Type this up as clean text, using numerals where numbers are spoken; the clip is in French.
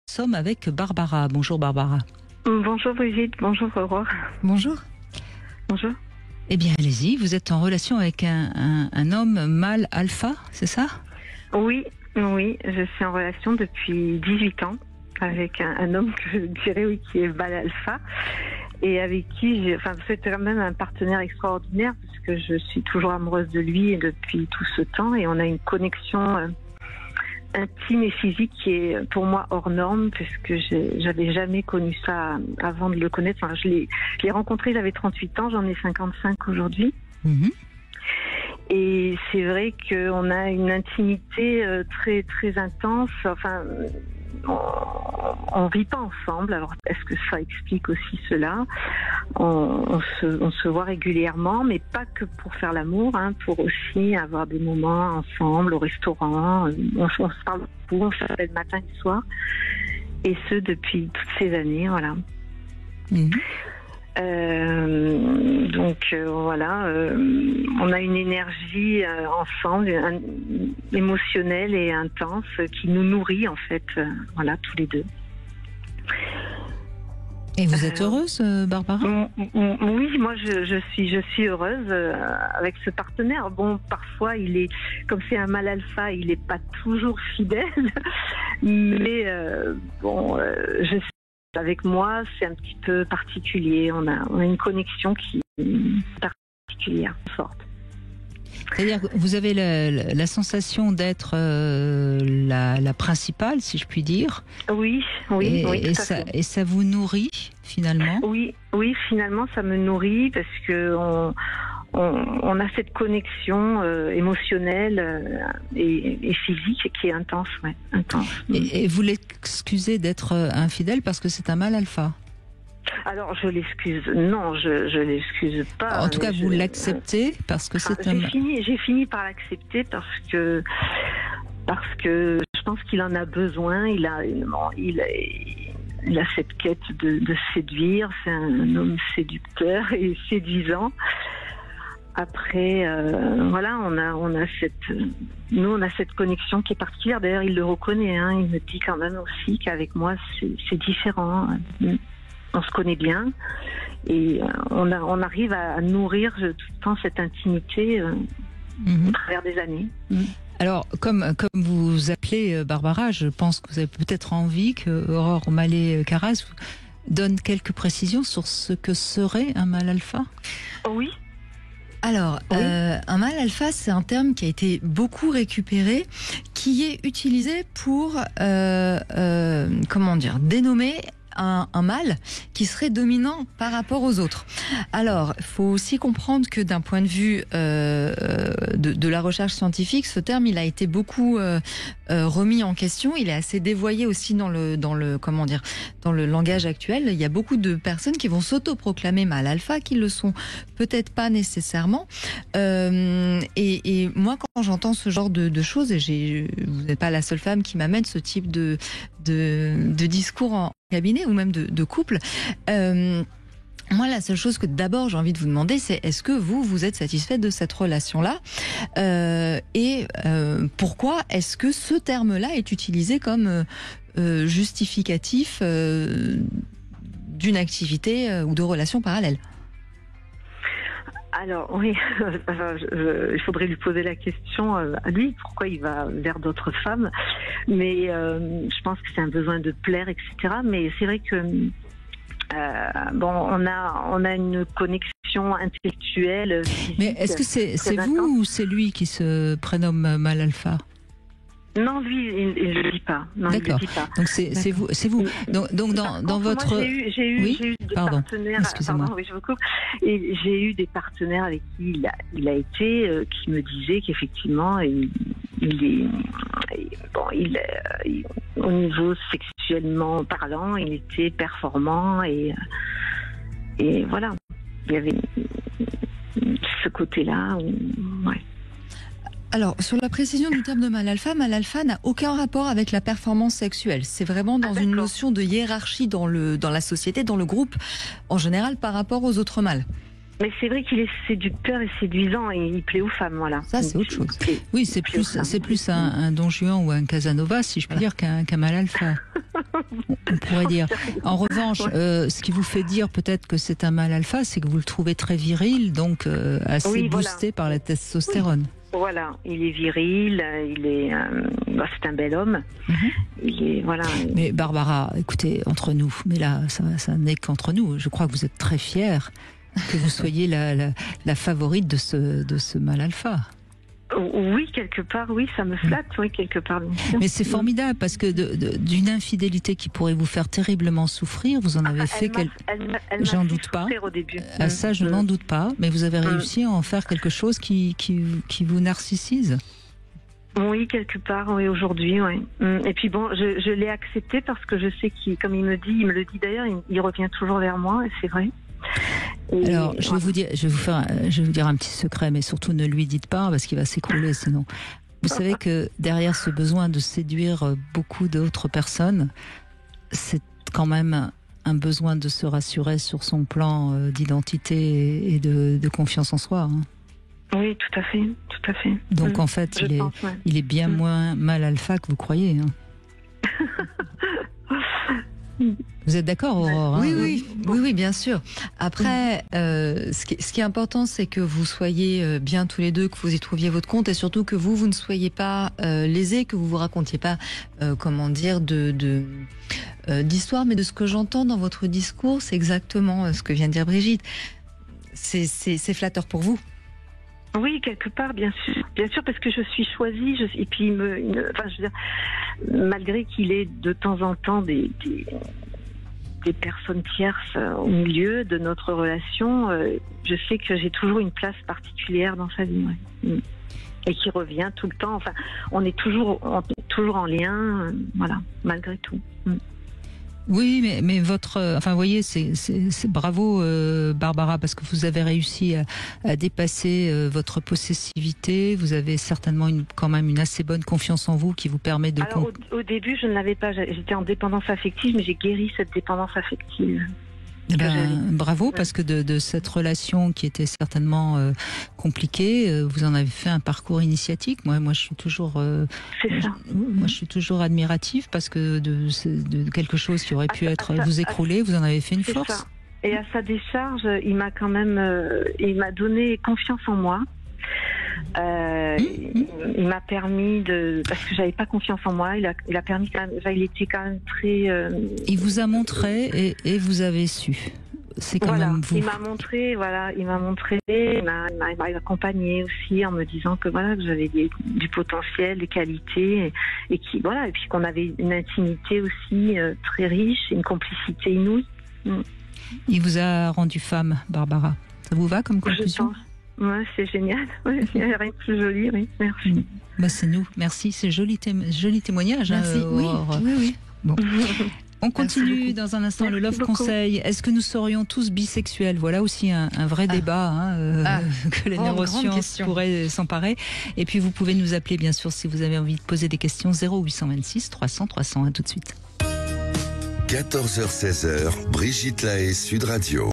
sommes avec Barbara. Bonjour Barbara. Bonjour Brigitte, bonjour Aurore. Bonjour. Bonjour. Eh bien allez-y, vous êtes en relation avec un homme mâle alpha, c'est ça? Oui, je suis en relation depuis 18 ans avec un homme que je dirais oui, qui est mâle alpha et avec qui c'est quand même un partenaire extraordinaire parce que je suis toujours amoureuse de lui depuis tout ce temps et on a une connexion intime et physique qui est pour moi hors norme puisque j'avais jamais connu ça avant de le connaître. Enfin, je l'ai rencontré, j'avais 38 ans, j'en ai 55 aujourd'hui. Mm-hmm. Et c'est vrai qu'on a une intimité très très intense. Enfin, on vit pas ensemble. Alors, est-ce que ça explique aussi cela? On se voit régulièrement, mais pas que pour faire l'amour, pour aussi avoir des moments ensemble au restaurant. On se parle beaucoup, on s'appelle matin et soir. Et ce, depuis toutes ces années, voilà. Mm-hmm. On a une énergie ensemble, émotionnelle et intense qui nous nourrit en fait, tous les deux. Et vous êtes heureuse, Barbara? Oui, moi je suis heureuse avec ce partenaire. Bon, parfois comme c'est un mâle alpha, il n'est pas toujours fidèle, mais avec moi, c'est un petit peu particulier. On a une connexion qui est particulière, forte. C'est-à-dire que vous avez la sensation d'être la principale, si je puis dire. Oui, tout à fait. Et ça vous nourrit, finalement? Oui, finalement, ça me nourrit parce que on a cette connexion émotionnelle et physique qui est intense, intense. Et vous l'excusez d'être infidèle parce que c'est un mâle alpha? Alors, je l'excuse. Non, je l'excuse pas. En tout cas, vous l'acceptez parce que c'est un... J'ai fini par l'accepter parce que je pense qu'il en a besoin. Il a cette quête de séduire. C'est un homme séducteur et séduisant. Après, on a cette connexion qui est particulière. D'ailleurs, il le reconnaît. Il me dit quand même aussi qu'avec moi, c'est différent. On se connaît bien et on arrive à nourrir tout le temps cette intimité au travers des années. Alors, comme vous vous appelez Barbara, je pense que vous avez peut-être envie que Aurore Mallet-Carras vous donne quelques précisions sur ce que serait un mâle alpha. Oui. Alors, un mâle alpha, c'est un terme qui a été beaucoup récupéré, qui est utilisé pour, dénommer un mâle qui serait dominant par rapport aux autres. Alors, il faut aussi comprendre que d'un point de vue de la recherche scientifique, ce terme, il a été beaucoup remis en question. Il est assez dévoyé aussi dans le langage actuel. Il y a beaucoup de personnes qui vont s'autoproclamer mâle alpha, qui le sont peut-être pas nécessairement. Et moi, quand j'entends ce genre de choses, et vous n'êtes pas la seule femme qui m'amène ce type de discours en cabinet ou même de couple. Moi, la seule chose que d'abord j'ai envie de vous demander, c'est est-ce que vous êtes satisfaite de cette relation-là et pourquoi est-ce que ce terme-là est utilisé comme justificatif d'une activité ou de relation parallèle? Alors oui, il faudrait lui poser la question à lui, pourquoi il va vers d'autres femmes. Mais je pense que c'est un besoin de plaire, etc. Mais c'est vrai que on a une connexion intellectuelle. Physique. Mais est-ce que c'est vous ou c'est lui qui se prénomme mâle alpha? Non, lui, il ne le dit pas. Non, d'accord. Il le dit pas. Donc c'est vous. Donc dans votre. Moi, j'ai eu des partenaires. Excusez-moi. Pardon, oui, je vous coupe. Et j'ai eu des partenaires avec qui il a été, qui me disaient qu'effectivement, au niveau sexuellement parlant, il était performant et voilà. Il y avait ce côté-là. Ouais. Alors, sur la précision du terme de mâle alpha n'a aucun rapport avec la performance sexuelle. C'est vraiment dans une notion de hiérarchie dans la société, dans le groupe, en général, par rapport aux autres mâles. Mais c'est vrai qu'il est séducteur et séduisant et il plaît aux femmes, voilà. Ça, c'est autre chose. Oui, c'est plus un Don Juan ou un Casanova, si je puis dire, qu'un mâle alpha. On pourrait dire. En revanche, ce qui vous fait dire peut-être que c'est un mâle alpha, c'est que vous le trouvez très viril, donc assez boosté par la testostérone. Oui. Voilà, il est viril, c'est un bel homme. Il est, voilà. Mais Barbara, écoutez, entre nous, mais là, ça n'est qu'entre nous. Je crois que vous êtes très fière que vous soyez la favorite de ce mâle alpha. Oui, quelque part, oui, ça me flatte, oui, quelque part. Bien sûr. Mais c'est formidable parce que d'une infidélité qui pourrait vous faire terriblement souffrir, vous en avez fait j'en doute pas. Au début. Ça, je n'en doute pas. Mais vous avez réussi à en faire quelque chose qui vous narcissise. Oui, quelque part, oui, aujourd'hui, oui. Et puis bon, je l'ai accepté parce que je sais comme il me le dit d'ailleurs, il revient toujours vers moi, et c'est vrai. Alors, je vais vous dire un petit secret, mais surtout ne lui dites pas parce qu'il va s'écrouler sinon. Vous savez que derrière ce besoin de séduire beaucoup d'autres personnes, c'est quand même un besoin de se rassurer sur son plan d'identité et de confiance en soi. Hein. Oui, tout à fait, tout à fait. Donc en fait, il est bien moins mâle alpha que vous croyez. Hein. Vous êtes d'accord, Aurore, hein? Oui, bien sûr. Après, ce qui est important, c'est que vous soyez bien tous les deux, que vous y trouviez votre compte, et surtout que vous ne soyez pas lésés, que vous vous racontiez pas, d'histoire, mais de ce que j'entends dans votre discours, c'est exactement ce que vient de dire Brigitte. C'est flatteur pour vous. Oui, quelque part, bien sûr, parce que je suis choisie, et puis je veux dire, malgré qu'il ait de temps en temps des personnes tierces au milieu de notre relation, je sais que j'ai toujours une place particulière dans sa vie, et qui revient tout le temps. Enfin, on est toujours en lien, voilà, malgré tout. Oui, mais vous voyez, c'est bravo Barbara, parce que vous avez réussi à dépasser votre possessivité. Vous avez certainement quand même une assez bonne confiance en vous qui vous permet de. Alors au début, je ne l'avais pas. J'étais en dépendance affective, mais j'ai guéri cette dépendance affective. Bravo, parce que de cette relation qui était certainement compliquée, vous en avez fait un parcours initiatique. Moi, je suis toujours, moi, je suis toujours admirative parce que de quelque chose qui aurait pu vous écrouler, vous en avez fait une force. Ça. Et à sa décharge, il m'a donné confiance en moi. Il m'a permis parce que j'avais pas confiance en moi, il a permis quand même, il était quand même très. Il vous a montré et vous avez su. C'est quand même vous. Il m'a montré, il m'a accompagné aussi en me disant que que j'avais du potentiel, des qualités et puis qu'on avait une intimité aussi très riche, une complicité inouïe. Il vous a rendu femme, Barbara. Ça vous va comme conclusion? Ouais, c'est génial. Ouais, il n'y a rien de plus joli, oui. Merci. C'est nous. Merci. C'est joli témoignage. Merci. Oui. Bon. On continue dans un instant. Merci le Love beaucoup. Conseil. Est-ce que nous serions tous bisexuels? Voilà aussi un vrai débat que les neurosciences pourraient s'emparer. Et puis vous pouvez nous appeler bien sûr si vous avez envie de poser des questions. 0826 300 300. À tout de suite. 14h-16h, Brigitte Lahaie, Sud Radio.